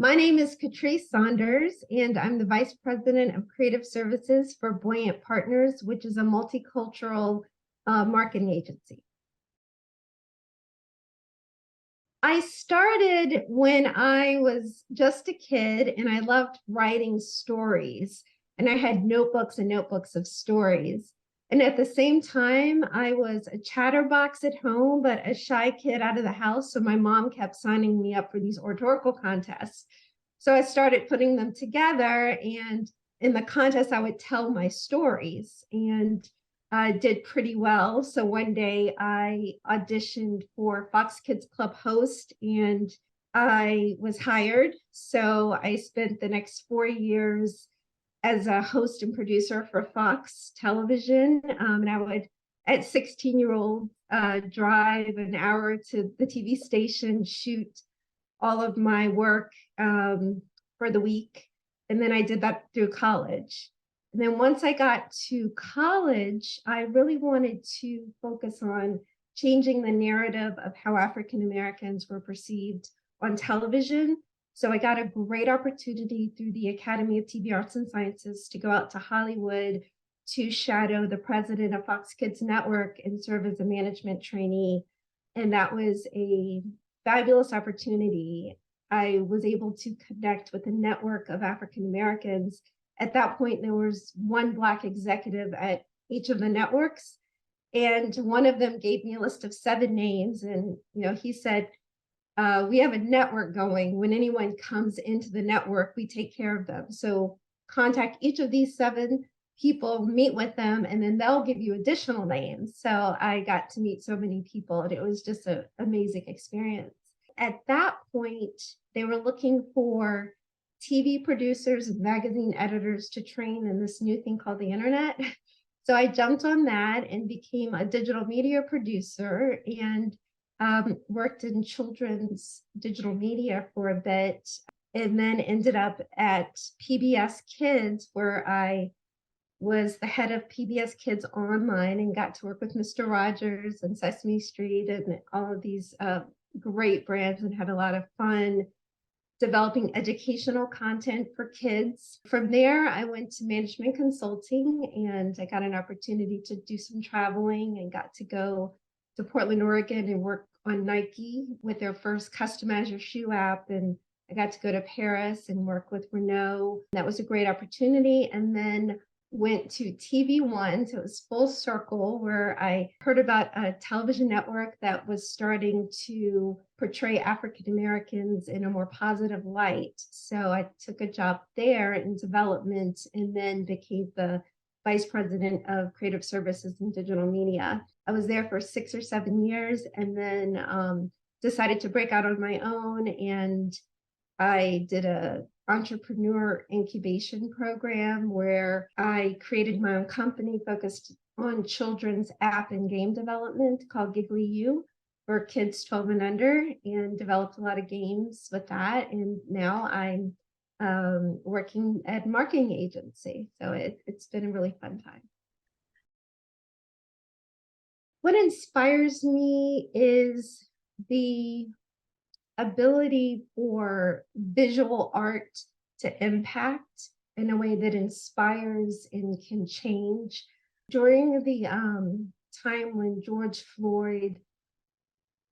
My name is Katrice Saunders, and I'm the Vice President of Creative Services for Buoyant Partners, which is a multicultural marketing agency. I started when I was just a kid, and I loved writing stories. And I had notebooks and notebooks of stories. And at the same time, I was a chatterbox at home, but a shy kid out of the house. So my mom kept signing me up for these oratorical contests. So I started putting them together, and in the contest, I would tell my stories, and I did pretty well. So one day I auditioned for Fox Kids Club host, and I was hired. So I spent the next 4 years as a host and producer for Fox Television. And I would, at 16-year-old, drive an hour to the TV station, shoot all of my work for the week. And then I did that through college. And then once I got to college, I really wanted to focus on changing the narrative of how African Americans were perceived on television. So I got a great opportunity through the Academy of TV Arts and Sciences to go out to Hollywood to shadow the president of Fox Kids Network and serve as a management trainee. And that was a fabulous opportunity. I was able to connect with a network of African Americans. At that point, there was one Black executive at each of the networks. And one of them gave me a list of 7 names. And, he said, we have a network going. When anyone comes into the network, we take care of them. So contact each of these 7 people, meet with them, and then they'll give you additional names. So I got to meet so many people, and it was just an amazing experience. At that point, they were looking for TV producers and magazine editors to train in this new thing called the internet. So I jumped on that and became a digital media producer, and worked in children's digital media for a bit, and then ended up at PBS Kids, where I was the head of PBS Kids Online and got to work with Mr. Rogers and Sesame Street and all of these great brands, and had a lot of fun developing educational content for kids. From there, I went to management consulting, and I got an opportunity to do some traveling and got to go to Portland, Oregon, and work on Nike with their first Customize Your Shoe app. And I got to go to Paris and work with Renault. That was a great opportunity. And then went to TV One. So it was full circle, where I heard about a television network that was starting to portray African Americans in a more positive light. So I took a job there in development, and then became the Vice President of Creative Services and Digital Media. I was there for 6 or 7 years, and then decided to break out on my own. And I did a entrepreneur incubation program where I created my own company focused on children's app and game development called Giggly U for kids 12 and under, and developed a lot of games with that. And now I'm working at a marketing agency. So it's been a really fun time. What inspires me is the ability for visual art to impact in a way that inspires and can change. During the time when George Floyd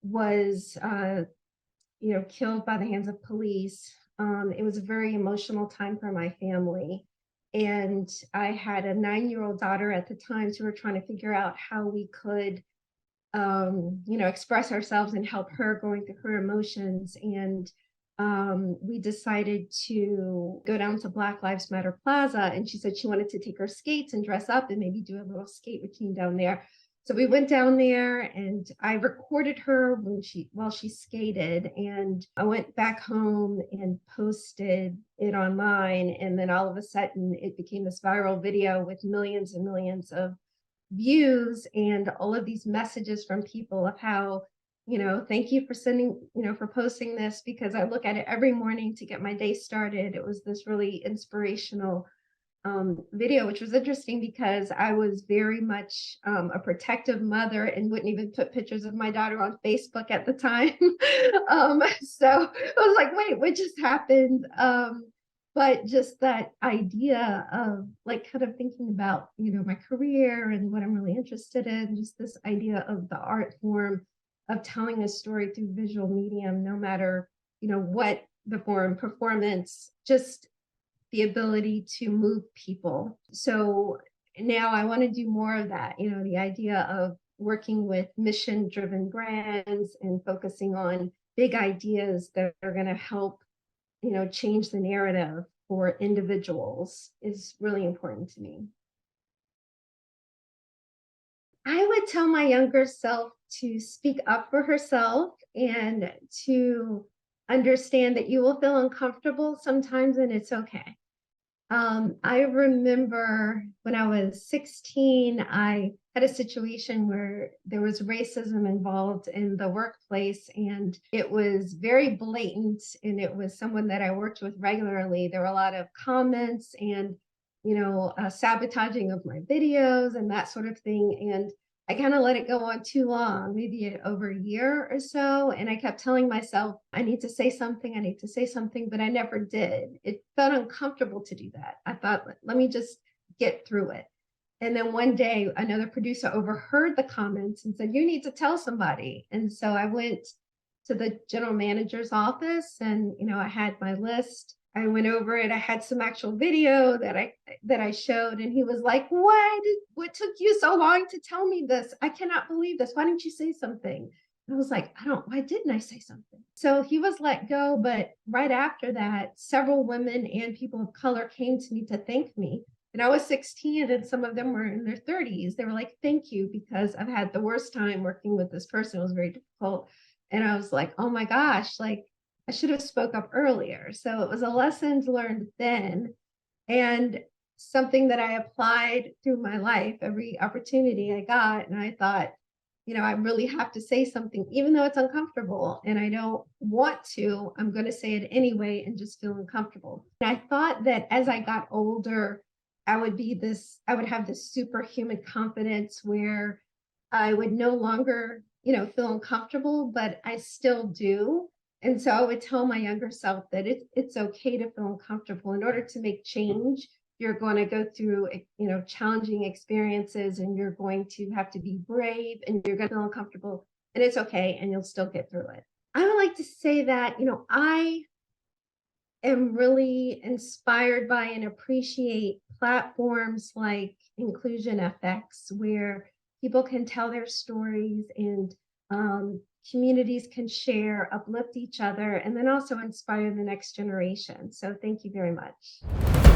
was killed by the hands of police, it was a very emotional time for my family. And I had a 9-year-old daughter at the time, so we were trying to figure out how we could express ourselves and help her going through her emotions. And we decided to go down to Black Lives Matter Plaza, and she said she wanted to take her skates and dress up and maybe do a little skate routine down there. So we went down there, and I recorded her while she skated, and I went back home and posted it online. And then all of a sudden it became this viral video with millions and millions of views, and all of these messages from people of how, thank you for sending, for posting this, because I look at it every morning to get my day started. It was this really inspirational video, which was interesting because I was very much a protective mother and wouldn't even put pictures of my daughter on Facebook at the time. So I was like, wait, what just happened? But just that idea of like kind of thinking about, my career and what I'm really interested in, just this idea of the art form of telling a story through visual medium, no matter, what the form, performance, just the ability to move people. So now I want to do more of that, the idea of working with mission driven brands and focusing on big ideas that are going to help, change the narrative for individuals is really important to me. I would tell my younger self to speak up for herself and to understand that you will feel uncomfortable sometimes and it's okay. I remember when I was 16, I had a situation where there was racism involved in the workplace, and it was very blatant. And it was someone that I worked with regularly. There were a lot of comments and, sabotaging of my videos and that sort of thing. And I kind of let it go on too long, maybe over a year or so. And I kept telling myself, I need to say something, I need to say something, but I never did. It felt uncomfortable to do that. I thought, let me just get through it. And then one day, another producer overheard the comments and said, you need to tell somebody. And so I went to the general manager's office and, I had my list. I went over it. I had some actual video that I showed, and he was like, what took you so long to tell me this? I cannot believe this. Why didn't you say something? And I was like, why didn't I say something? So he was let go. But right after that, several women and people of color came to me to thank me. And I was 16 and some of them were in their 30s. They were like, thank you, because I've had the worst time working with this person. It was very difficult. And I was like, oh my gosh, like I should have spoke up earlier. So it was a lesson learned then, and something that I applied through my life, every opportunity I got. And I thought, I really have to say something, even though it's uncomfortable and I don't want to, I'm going to say it anyway and just feel uncomfortable. And I thought that as I got older, I would have this superhuman confidence where I would no longer, feel uncomfortable, but I still do. And so I would tell my younger self that it's okay to feel uncomfortable. In order to make change, you're going to go through, challenging experiences, and you're going to have to be brave, and you're going to feel uncomfortable, and it's okay, and you'll still get through it. I would like to say that, I am really inspired by and appreciate platforms like InclusionFX, where people can tell their stories and communities can share, uplift each other, and then also inspire the next generation. So thank you very much.